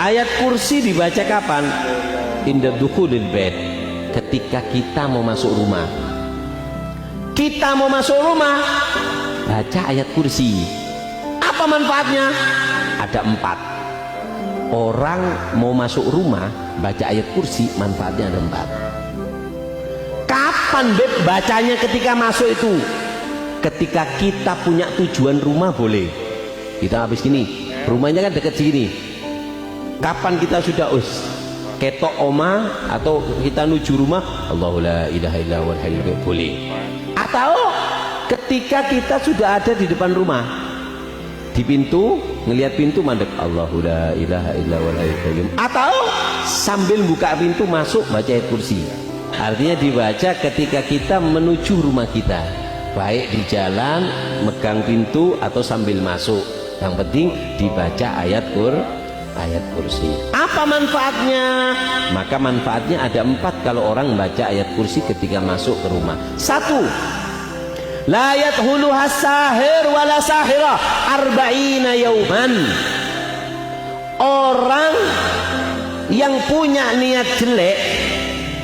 Ayat kursi dibaca kapan? Inda dukhulil bait, ketika kita mau masuk rumah. Kita mau masuk rumah, baca ayat kursi. Apa manfaatnya? Ada 4. Orang mau masuk rumah baca ayat kursi, manfaatnya ada 4. Kapan Beb bacanya? Ketika masuk itu, ketika kita punya tujuan rumah boleh. Kita habis gini, rumahnya kan dekat sini. Kapan kita sudah ketok oma atau kita nuju rumah, Allahu la ilaha illa huwal hayyul qayyum, boleh. Atau ketika kita sudah ada di depan rumah, di pintu, ngelihat pintu mandek, Allahu la ilaha illa huwal hayyul qayyum. Atau sambil buka pintu masuk baca ayat kursi. Artinya dibaca ketika kita menuju rumah kita, baik di jalan, megang pintu atau sambil masuk. Yang penting dibaca ayat kursi. Apa manfaatnya? Maka manfaatnya ada 4 kalau orang baca ayat kursi ketika masuk ke rumah. 1. La yadkhuluha sahir wala sahira arba'ina yauman. Orang yang punya niat jelek,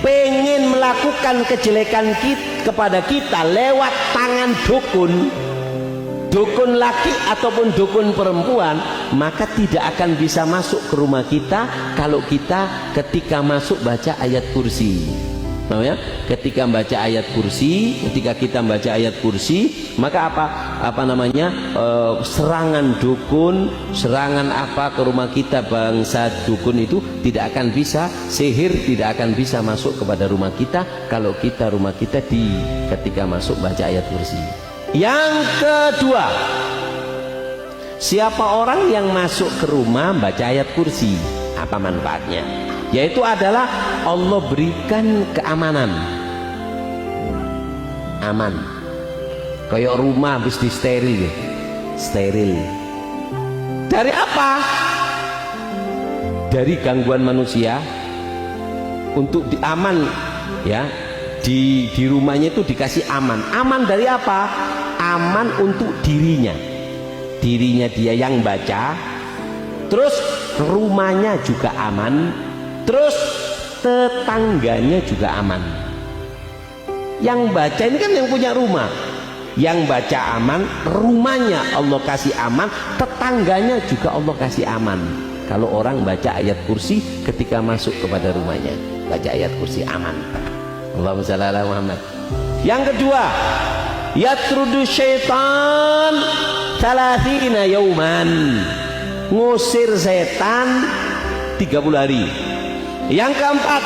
pengen melakukan kejelekan kepada kita lewat tangan dukun laki ataupun dukun perempuan, maka tidak akan bisa masuk ke rumah kita kalau kita ketika masuk baca ayat kursi. Namanya ketika membaca ayat kursi, ketika kita membaca ayat kursi, maka serangan dukun, serangan apa ke rumah kita, bangsa dukun itu tidak akan bisa, sihir tidak akan bisa masuk kepada rumah kita kalau rumah kita ketika masuk baca ayat kursi. Yang kedua, siapa orang yang masuk ke rumah baca ayat kursi, apa manfaatnya? Yaitu adalah Allah berikan keamanan, aman. Kayak rumah habis disteril, steril. Dari apa? Dari gangguan manusia. Untuk aman, ya, di rumahnya itu dikasih aman. Aman dari apa? Aman untuk dirinya dia yang baca, terus rumahnya juga aman, terus tetangganya juga aman. Yang baca ini kan yang punya rumah, yang baca aman, rumahnya Allah kasih aman, tetangganya juga Allah kasih aman. Kalau orang baca ayat kursi ketika masuk kepada rumahnya, baca ayat kursi, aman. Allahumma shalli ala Muhammad. Yang kedua, yatrudu syaitan 30 yauman, ngusir setan 30 hari. Yang keempat,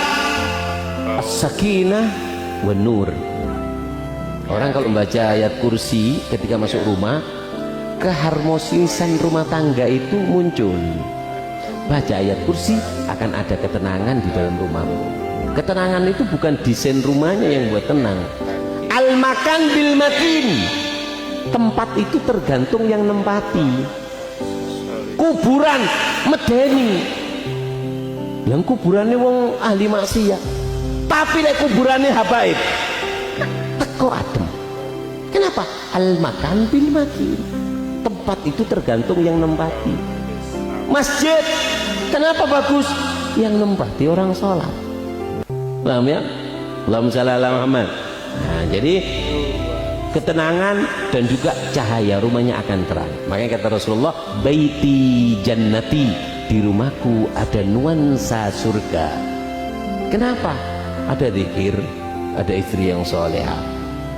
as-sakinah wan nur. Orang kalau membaca ayat kursi ketika masuk rumah, keharmonisan rumah tangga itu muncul. Baca ayat kursi akan ada ketenangan di dalam rumahmu. Ketenangan itu bukan desain rumahnya yang buat tenang. Al-makan bil makin, tempat itu tergantung yang nempati. Kuburan medeni, yang kuburannya wong ahli maksiat, tapi lek kuburannya habaib, teko adem. Kenapa? Al-makan bil makin, tempat itu tergantung yang nempati. Masjid, kenapa bagus? Yang nempati orang sholat. Paham ya? Allahumma shalli ala Muhammad. Nah, jadi ketenangan dan juga cahaya rumahnya akan terang. Makanya kata Rasulullah, baiti jannati, di rumahku ada nuansa surga. Kenapa? Ada zikir, ada istri yang solehah,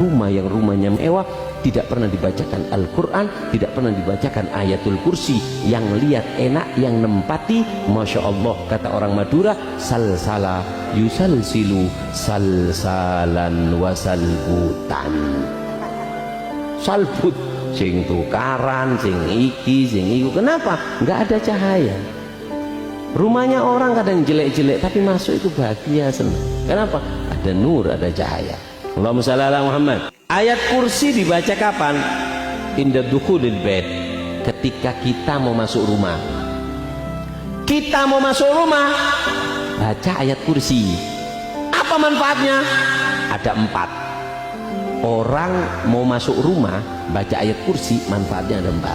rumah yang rumahnya mewah, tidak pernah dibacakan Al-Quran, tidak pernah dibacakan ayatul kursi. Yang lihat enak, yang nempati, Masya Allah, kata orang Madura, salsala yusalsilu salsalan wasalbutan. Salbut, sing tukaran, sing iki, sing iku. Kenapa? Nggak ada cahaya. Rumahnya orang kadang jelek-jelek, tapi masuk itu bahagia, senang. Kenapa? Ada nur, ada cahaya. Allahumma shalli ala Muhammad. Ayat kursi dibaca kapan? Inda dukhulil bait, ketika kita mau masuk rumah. Kita mau masuk rumah, baca ayat kursi. Apa manfaatnya? Ada 4. Orang mau masuk rumah baca ayat kursi, manfaatnya ada 4.